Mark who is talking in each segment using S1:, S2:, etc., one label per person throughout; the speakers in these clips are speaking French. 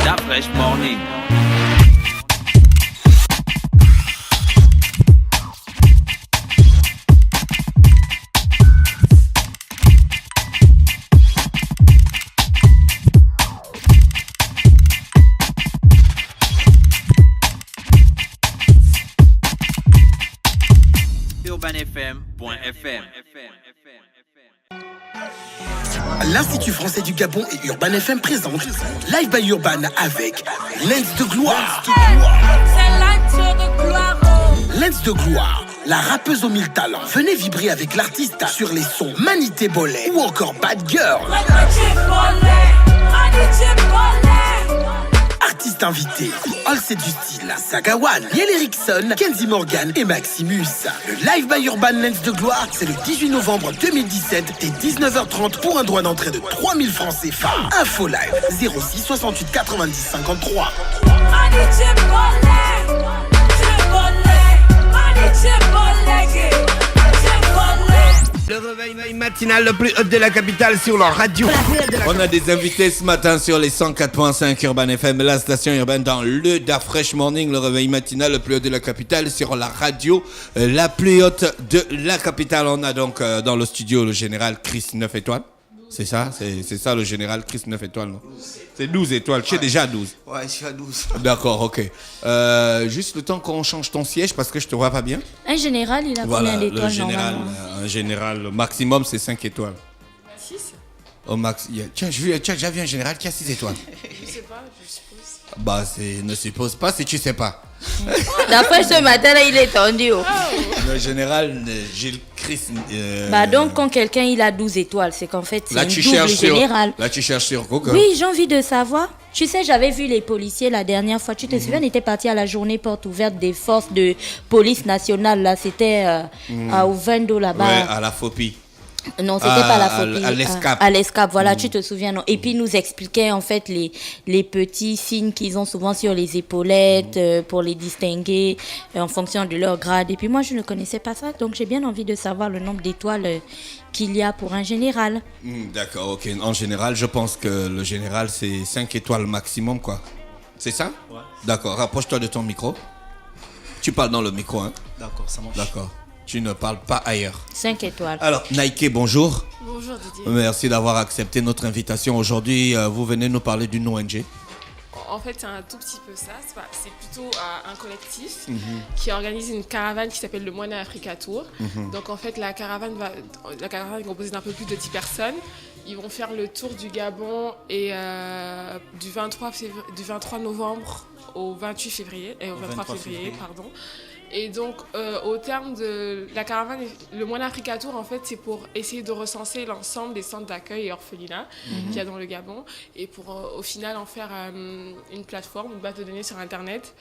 S1: Da Fresh Morning. UrbanFM.fm.
S2: L'Institut français du Gabon et Urban FM présentent Live by Urban avec Lens de gloire. Lens de gloire, la rappeuse aux 1000 talents. Venez vibrer avec l'artiste sur les sons Manité Bollet ou encore Bad Girl. Artistes invités, All c'est du style, Sagawan, Niel Erickson, Kenzie Morgan et Maximus. Le Live by Urban Lens de gloire, c'est le 18 novembre 2017 dès 19h30 pour un droit d'entrée de 3000 francs CFA. Info live 06 68 90 53.
S3: Le réveil matinal le plus haut de la capitale sur la radio.
S4: On a des invités ce matin sur les 104.5 Urban FM, la station urbaine dans le Da Fresh Morning, le réveil matinal le plus haut de la capitale sur la radio la plus haute de la capitale. On a donc dans le studio le général Chris 9 étoiles. C'est ça, c'est ça le général Chris 9 étoiles, non? C'est 12 étoiles, tu es déjà à 12.
S5: Ouais, je suis à 12.
S4: D'accord, ok. Juste le temps qu'on change ton siège parce que je te vois pas bien.
S6: Un général, il a
S4: Voilà,
S6: combien d'étoiles
S4: le général,
S6: normalement?
S4: un général, le maximum c'est 5 étoiles.
S7: 6.
S4: Au max, tiens, tu as déjà vu un général qui a 6 étoiles.
S7: Je sais pas, je suppose.
S4: Bah, ne suppose pas si tu sais pas.
S6: D'après ce matin là, il est tendu. Oh.
S4: Le général Gilles Chris.
S6: Bah donc quand quelqu'un il a 12 étoiles, c'est qu'en fait c'est un double général.
S4: Là tu cherches sur Google.
S6: Oui, j'ai envie de savoir. Tu sais, j'avais vu les policiers la dernière fois. Tu te souviens, on était parti à la journée porte ouverte des forces de police nationale. Là, c'était au Vendo là-bas.
S4: Ouais, à la Fopi.
S6: Non, c'était pas la Fopi.
S4: À l'Escape.
S6: À l'Escape, voilà, tu te souviens, non? Et puis, ils nous expliquaient, en fait, les petits signes qu'ils ont souvent sur les épaulettes pour les distinguer en fonction de leur grade. Et puis, moi, je ne connaissais pas ça. Donc, j'ai bien envie de savoir le nombre d'étoiles qu'il y a pour un général.
S4: D'accord, ok. En général, je pense que le général, c'est 5 étoiles maximum, quoi. C'est ça? Ouais. D'accord, rapproche-toi de ton micro. Tu parles dans le micro, hein?
S5: D'accord, ça marche.
S4: D'accord. Tu ne parles pas ailleurs.
S6: 5 étoiles.
S4: Alors, Nike, bonjour.
S7: Bonjour Didier.
S4: Merci d'avoir accepté notre invitation. Aujourd'hui, vous venez nous parler d'une ONG.
S7: En fait, c'est un tout petit peu ça. C'est plutôt un collectif qui organise une caravane qui s'appelle le Moana Africa Tour. Donc, en fait, la caravane est composée d'un peu plus de 10 personnes. Ils vont faire le tour du Gabon et du 23 novembre au 28 février. Et au 23 février, pardon. Et donc, au terme de la caravane, le Moana Africa Tour, en fait, c'est pour essayer de recenser l'ensemble des centres d'accueil et orphelinats qu'il y a dans le Gabon et pour, au final, en faire une plateforme, une base de données sur Internet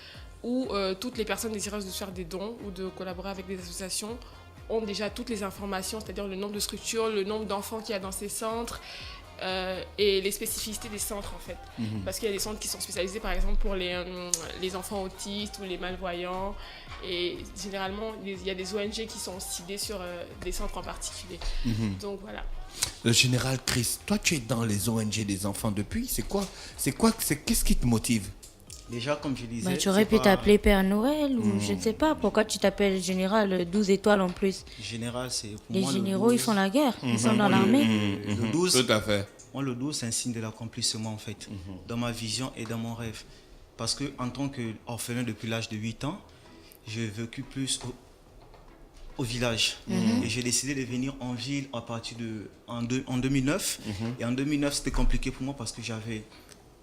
S7: où toutes les personnes désireuses de faire des dons ou de collaborer avec des associations ont déjà toutes les informations, c'est-à-dire le nombre de structures, le nombre d'enfants qu'il y a dans ces centres, et les spécificités des centres en fait. Parce qu'il y a des centres qui sont spécialisés par exemple pour les enfants autistes ou les malvoyants et généralement il y a des ONG qui sont ciblées sur des centres en particulier. Donc voilà.
S4: Le général Chris, toi tu es dans les ONG des enfants depuis, qu'est-ce qui te motive?
S5: Déjà, comme je disais...
S6: Bah, tu aurais pu t'appeler Père Noël ou je ne sais pas. Pourquoi tu t'appelles général 12 étoiles en plus?
S5: Général, c'est pour
S6: les
S5: moi... Les
S6: généraux, ils font la guerre. Ils sont dans l'armée.
S5: Le 12,
S4: tout à fait.
S5: Moi, le 12, c'est un signe de l'accomplissement, en fait, dans ma vision et dans mon rêve. Parce qu'en tant qu'orphelin depuis l'âge de 8 ans, j'ai vécu plus au village. Et j'ai décidé de venir en ville à partir en 2009. Et en 2009, c'était compliqué pour moi parce que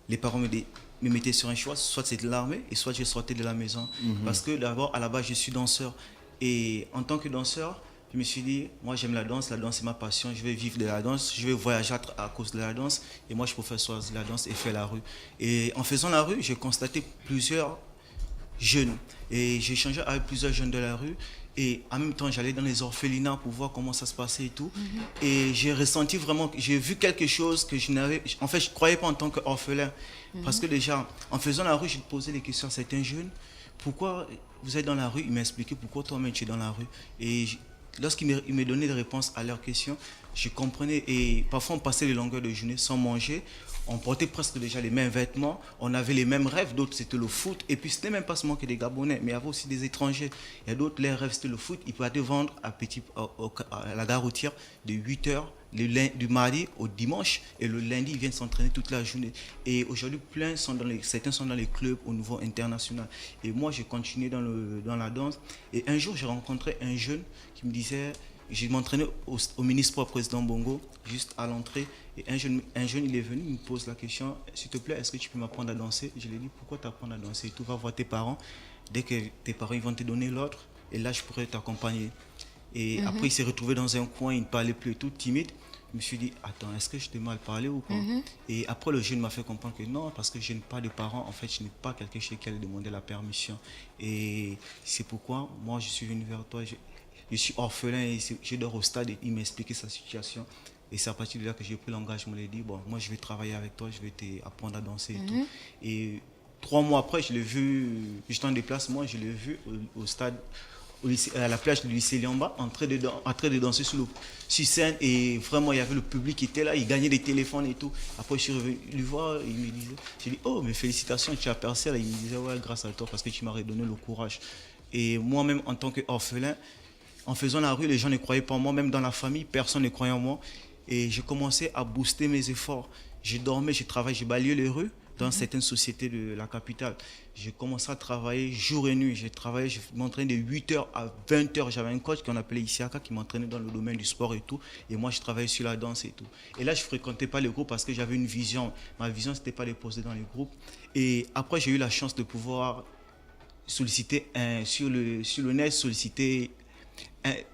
S5: les parents me mettaient sur un choix, soit c'était l'armée et soit je sortais de la maison. Parce que d'abord, à la base, je suis danseur. Et en tant que danseur, je me suis dit, moi j'aime la danse c'est ma passion, je vais vivre de la danse, je vais voyager à cause de la danse. Et moi, je préfère choisir la danse et faire la rue. Et en faisant la rue, j'ai constaté plusieurs jeunes. Et j'ai échangé avec plusieurs jeunes de la rue. Et en même temps, j'allais dans les orphelinats pour voir comment ça se passait et tout. Et j'ai ressenti vraiment, j'ai vu quelque chose que je ne croyais pas en tant qu'orphelin. Parce que déjà, en faisant la rue, je posais des questions à certains jeunes. Pourquoi vous êtes dans la rue? Ils m'ont expliqué pourquoi toi-même tu es dans la rue. Et lorsqu'ils me donnaient des réponses à leurs questions, je comprenais. Et parfois, on passait les longueurs de journée sans manger. On portait presque déjà les mêmes vêtements. On avait les mêmes rêves. D'autres, c'était le foot. Et puis, ce n'était même pas seulement que des Gabonais, mais il y avait aussi des étrangers. Il y a d'autres, les rêves, c'était le foot. Ils pouvaient aller vendre à la gare routière de 8h du mardi au dimanche. Et le lundi, ils viennent s'entraîner toute la journée. Et aujourd'hui, certains sont dans les clubs au niveau international. Et moi, j'ai continué dans la danse. Et un jour, j'ai rencontré un jeune qui me disait... Je m'entraînais au ministre président Bongo, juste à l'entrée. Et un jeune, il est venu, il me pose la question, s'il te plaît, est-ce que tu peux m'apprendre à danser? Je lui ai dit, pourquoi t'apprendre à danser? Tu vas voir tes parents. Dès que tes parents ils vont te donner l'ordre, et là, je pourrais t'accompagner. Et après, il s'est retrouvé dans un coin, il ne parlait plus, tout timide. Je me suis dit, attends, est-ce que je t'ai mal parlé ou pas? Et après, le jeune m'a fait comprendre que non, parce que je n'ai pas de parents. En fait, je n'ai pas quelqu'un chez qui demander la permission. Et c'est pourquoi, moi, je suis venu vers toi. Je suis orphelin et je dors au stade et il m'a expliqué sa situation. Et c'est à partir de là que j'ai pris l'engagement. Je lui ai dit, bon, moi je vais travailler avec toi, je vais t'apprendre à danser et tout. Et 3 mois après, je l'ai vu, j'étais en déplacement, je l'ai vu au stade, à la plage du lycée Liamba, en train de danser sur scène. Et vraiment, il y avait le public qui était là, il gagnait des téléphones et tout. Après, je suis revenu lui voir, il me disait, j'ai dit, oh, mais félicitations, tu as percé. Là, il me disait, ouais, grâce à toi, parce que tu m'as redonné le courage. Et moi-même, en tant qu'orphelin, en faisant la rue, les gens ne croyaient pas en moi. Même dans la famille, personne ne croyait en moi. Et j'ai commencé à booster mes efforts. Je dormais, je travaillais, j'ai balayé les rues dans certaines sociétés de la capitale. J'ai commencé à travailler jour et nuit. J'ai travaillé, je m'entraînais de 8h à 20h. J'avais un coach qu'on appelait Isiaka qui m'entraînait dans le domaine du sport et tout. Et moi, je travaillais sur la danse et tout. Et là, je ne fréquentais pas les groupes parce que j'avais une vision. Ma vision, ce n'était pas de poser dans les groupes. Et après, j'ai eu la chance de pouvoir solliciter sur le net, solliciter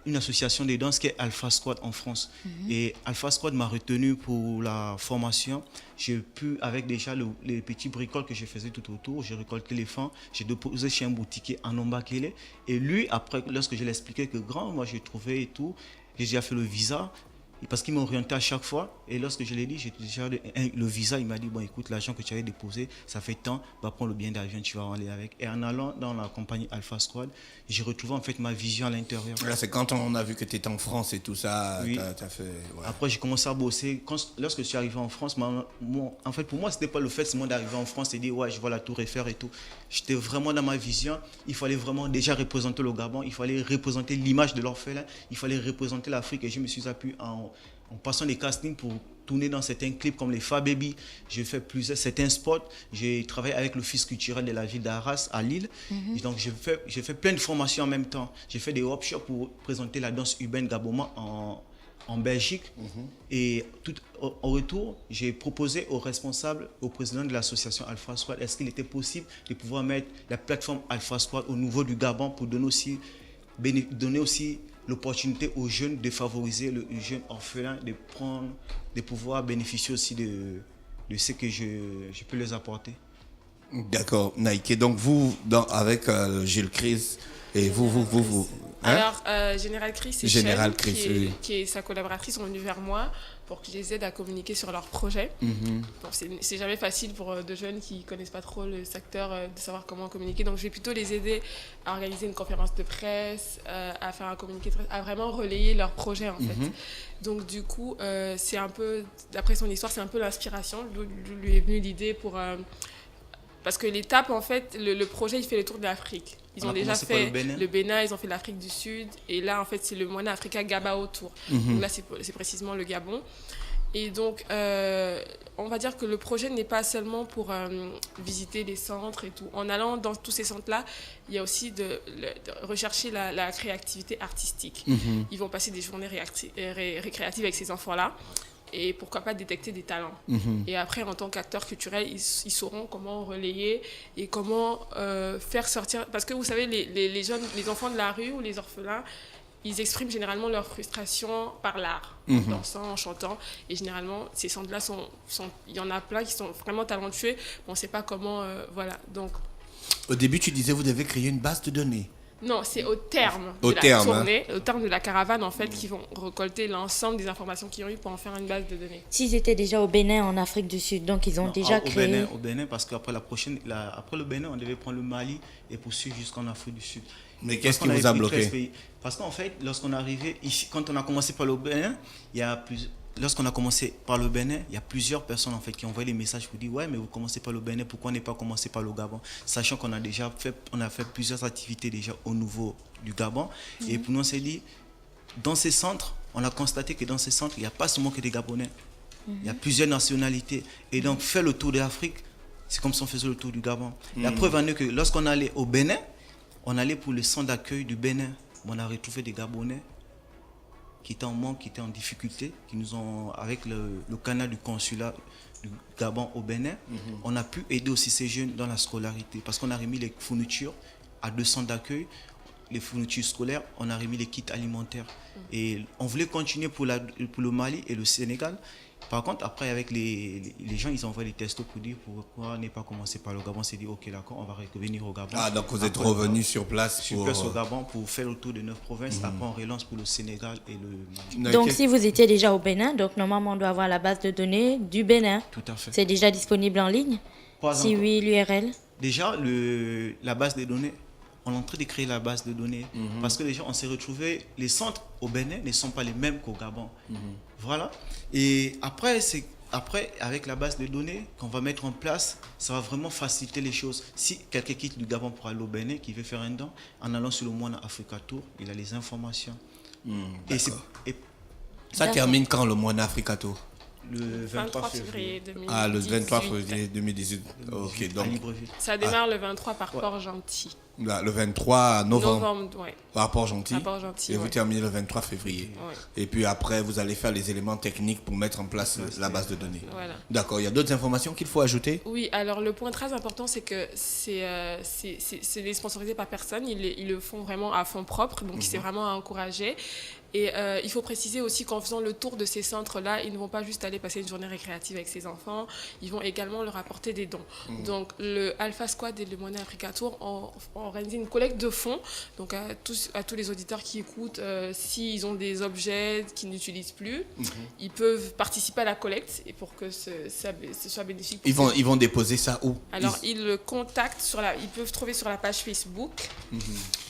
S5: une association de danse qui est Alpha Squad en France. Et Alpha Squad m'a retenu pour la formation. J'ai pu, avec déjà les petits bricoles que je faisais tout autour, j'ai récolté les fonds, j'ai déposé chez un boutiquier en Ombakele. Et lui, après, lorsque je lui ai expliqué que grand, moi j'ai trouvé et tout, j'ai déjà fait le visa. Parce qu'il m'orientait à chaque fois. Et lorsque je l'ai dit, j'ai déjà le visa. Il m'a dit, bon, écoute, l'argent que tu avais déposé, ça fait tant, va prendre le billet d'avion, tu vas en aller avec. Et en allant dans la compagnie Alpha Squad, j'ai retrouvé en fait ma vision à l'intérieur.
S4: Là, c'est quand on a vu que tu étais en France et tout ça,
S5: oui.
S4: t'as fait... Ouais.
S5: Après, j'ai commencé à bosser. Lorsque je suis arrivé en France, en fait, pour moi, ce n'était pas le fait seulement d'arriver en France et dire, ouais, je vois la Tour Eiffel et tout. J'étais vraiment dans ma vision. Il fallait vraiment déjà représenter le Gabon. Il fallait représenter l'image de l'orphelin. Il fallait représenter l'Afrique. Et je me suis appuyé en passant des castings pour tourner dans certains clips comme les Fa Baby. J'ai fait certains spots. J'ai travaillé avec l'office culturel de la ville d'Arras à Lille. Donc j'ai fait plein de formations en même temps. J'ai fait des workshops pour présenter la danse urbaine gabonaise en Belgique. Et au retour, j'ai proposé aux responsables, au président de l'association Alpha Squad, est-ce qu'il était possible de pouvoir mettre la plateforme Alpha Squad au niveau du Gabon pour donner aussi l'opportunité aux jeunes de favoriser le jeune orphelin, de pouvoir bénéficier aussi de ce que je peux les apporter.
S4: D'accord, Nike. Donc vous, avec Gilles Chris, et vous hein?
S7: Alors, Général Chris et
S4: Général
S7: Chen,
S4: Chris,
S7: qui est sa collaboratrice, sont venus vers moi pour que je les aide à communiquer sur leur projet. Bon, c'est jamais facile pour de jeunes qui ne connaissent pas trop le secteur de savoir comment communiquer. Donc, je vais plutôt les aider à organiser une conférence de presse, à faire un communiqué, à vraiment relayer leur projet, en fait. Donc, du coup, c'est un peu, d'après son histoire, c'est un peu l'inspiration. D'où lui est venue l'idée pour... parce que l'étape, en fait, le projet, il fait le tour de l'Afrique. Ils ont déjà fait le Bénin, ils ont fait l'Afrique du Sud. Et là, en fait, c'est le Moana Africa Gabao Tour. Donc là, c'est précisément le Gabon. Et donc, on va dire que le projet n'est pas seulement pour visiter les centres et tout. En allant dans tous ces centres-là, il y a aussi de rechercher la créativité artistique. Ils vont passer des journées récréatives avec ces enfants-là. Et pourquoi pas détecter des talents. Et après, en tant qu'acteurs culturels, ils sauront comment relayer et comment faire sortir... Parce que vous savez, les jeunes, les enfants de la rue ou les orphelins, ils expriment généralement leur frustration par l'art, en dansant, en chantant. Et généralement, ces centres-là, il y en a plein qui sont vraiment talentueux, mais on ne sait pas comment... voilà, donc...
S4: Au début, tu disais, vous devez créer une base de données.
S7: Non, c'est au terme de la tournée, au terme de la caravane, en fait, qu'ils vont récolter l'ensemble des informations qu'ils ont eues pour en faire une base de données.
S6: S'ils étaient déjà au Bénin, en Afrique du Sud, donc ils ont déjà créé...
S5: Au Bénin, parce qu'après après le Bénin, on devait prendre le Mali et poursuivre jusqu'en Afrique du Sud.
S4: Mais qu'est-ce
S5: Parce
S4: qui
S5: qu'on
S4: vous a
S5: avait pris
S4: bloqué?
S5: 13 pays. Parce qu'en fait, lorsqu'on est arrivé ici, quand on a commencé par le Bénin, lorsqu'on a commencé par le Bénin, il y a plusieurs personnes en fait qui envoyaient des messages pour dire ouais, mais vous commencez par le Bénin, pourquoi on n'est pas commencé par le Gabon, sachant qu'on a déjà fait, on a fait plusieurs activités déjà au niveau du Gabon. Et pour nous, on s'est dit, dans ces centres, on a constaté que dans ces centres, il n'y a pas seulement que des Gabonais, il y a plusieurs nationalités. Et donc, faire le tour de l'Afrique, c'est comme si on faisait le tour du Gabon. La preuve en est que lorsqu'on allait au Bénin, on allait pour le centre d'accueil du Bénin. On a retrouvé des Gabonais qui étaient en manque, qui étaient en difficulté, qui nous ont, avec le canal du consulat du Gabon au Bénin, on a pu aider aussi ces jeunes dans la scolarité. Parce qu'on a remis les fournitures à 2 centres d'accueil, les fournitures scolaires, on a remis les kits alimentaires. Et on voulait continuer pour le Mali et le Sénégal. Par contre, après, avec les gens, ils envoient des textos pour dire pourquoi on n'est pas commencé par le Gabon. On s'est dit, ok, d'accord, on va revenir au Gabon.
S4: Ah, donc vous êtes revenus sur place
S5: au Gabon pour faire le tour de 9 provinces. Après, on relance pour le Sénégal et le Mali.
S6: Donc, si vous étiez déjà au Bénin, donc normalement, on doit avoir la base de données du Bénin.
S5: Tout à fait.
S6: C'est déjà disponible en ligne? Si oui, l'URL?
S5: Déjà, la base de données, on est en train de créer la base de données parce que déjà, on s'est retrouvé, les centres au Bénin ne sont pas les mêmes qu'au Gabon. Voilà. Et après, avec la base de données qu'on va mettre en place, ça va vraiment faciliter les choses. Si quelqu'un quitte du Gabon pour aller au Bénin, qui veut faire un don, en allant sur le Moana Africa Tour, il a les informations. Et
S4: Ça termine quand le Moana Africa Tour?
S5: le 23 février
S7: 2018.
S4: Ah, le 23 février 2018. Ok,
S5: à
S4: donc
S5: Libreville.
S7: Ça démarre le 23 par Port-Gentil.
S4: là, le 23 novembre,
S7: Novembre, ouais.
S4: à Port-Gentil.
S7: À Port-Gentil,
S4: Et vous
S7: ouais.
S4: terminez le 23 février.
S7: Ouais.
S4: Et puis après, vous allez faire les éléments techniques pour mettre en place la base de données.
S7: Voilà.
S4: D'accord, il y a d'autres informations qu'il faut ajouter?
S7: Oui, alors le point très important, c'est que c'est sponsorisé par personne. Ils le font vraiment à fond propre, donc c'est vraiment à encourager. Et il faut préciser aussi qu'en faisant le tour de ces centres-là, ils ne vont pas juste aller passer une journée récréative avec ces enfants, ils vont également leur apporter des dons. Donc le Alpha Squad et le Moana Africa Tour ont organisé une collecte de fonds. Donc à tous les auditeurs qui écoutent, s'ils ont des objets qu'ils n'utilisent plus, ils peuvent participer à la collecte et pour que ce soit bénéfique. Pour
S4: Ils vont déposer ça où?
S7: Alors, ils le contactent ils peuvent trouver sur la page Facebook.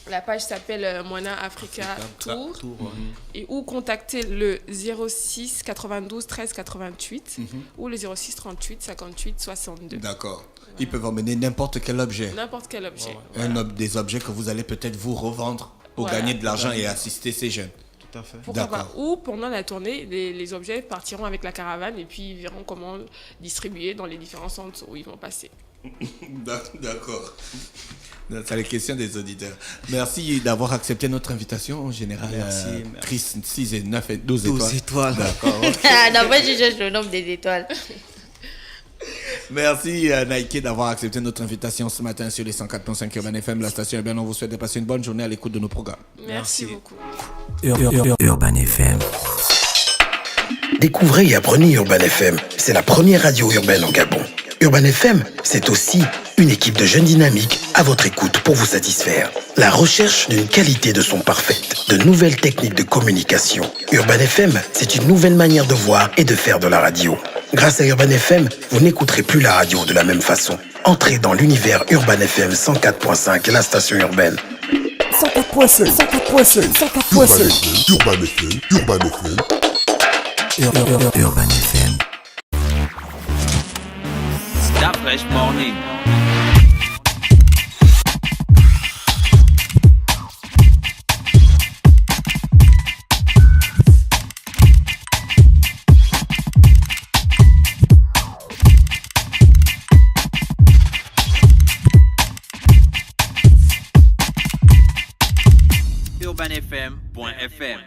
S7: La page s'appelle Moana Africa Tour. Et ou contacter le 06 92 13 88 ou le 06 38 58 62.
S4: D'accord. Ils peuvent emmener n'importe quel objet.
S7: N'importe quel objet.
S4: Des objets que vous allez peut-être vous revendre pour
S7: Voilà.
S4: gagner de l'argent et assister ces jeunes.
S5: Tout à fait.
S7: Pourquoi pas.
S4: D'accord.
S7: Ou pendant la tournée, les objets partiront avec la caravane et puis ils verront comment distribuer dans les différents centres où ils vont passer.
S4: D'accord. C'est les questions des auditeurs. Merci d'avoir accepté notre invitation en général.
S5: Merci.
S4: Chris, 6 et 9 et 12 étoiles.
S5: 12 étoiles.
S4: D'accord.
S6: D'après, je cherche le nombre des étoiles.
S4: Merci Nike d'avoir accepté notre invitation ce matin sur les 104.5 Urban FM, la station Urban. On vous souhaite de passer une bonne journée à l'écoute de nos programmes.
S7: Merci beaucoup.
S8: Urban FM.
S2: Découvrez et apprenez Urban FM. C'est la première radio urbaine au Gabon. Urban FM, c'est aussi une équipe de jeunes dynamiques à votre écoute pour vous satisfaire. La recherche d'une qualité de son parfaite, de nouvelles techniques de communication. Urban FM, c'est une nouvelle manière de voir et de faire de la radio. Grâce à Urban FM, vous n'écouterez plus la radio de la même façon. Entrez dans l'univers Urban FM 104.5, la station urbaine.
S8: 104.5, 104.5, 104.5.
S9: Urban FM, Urban FM.
S8: Urban FM.
S1: That Fresh Morning. UrbanFM.fm.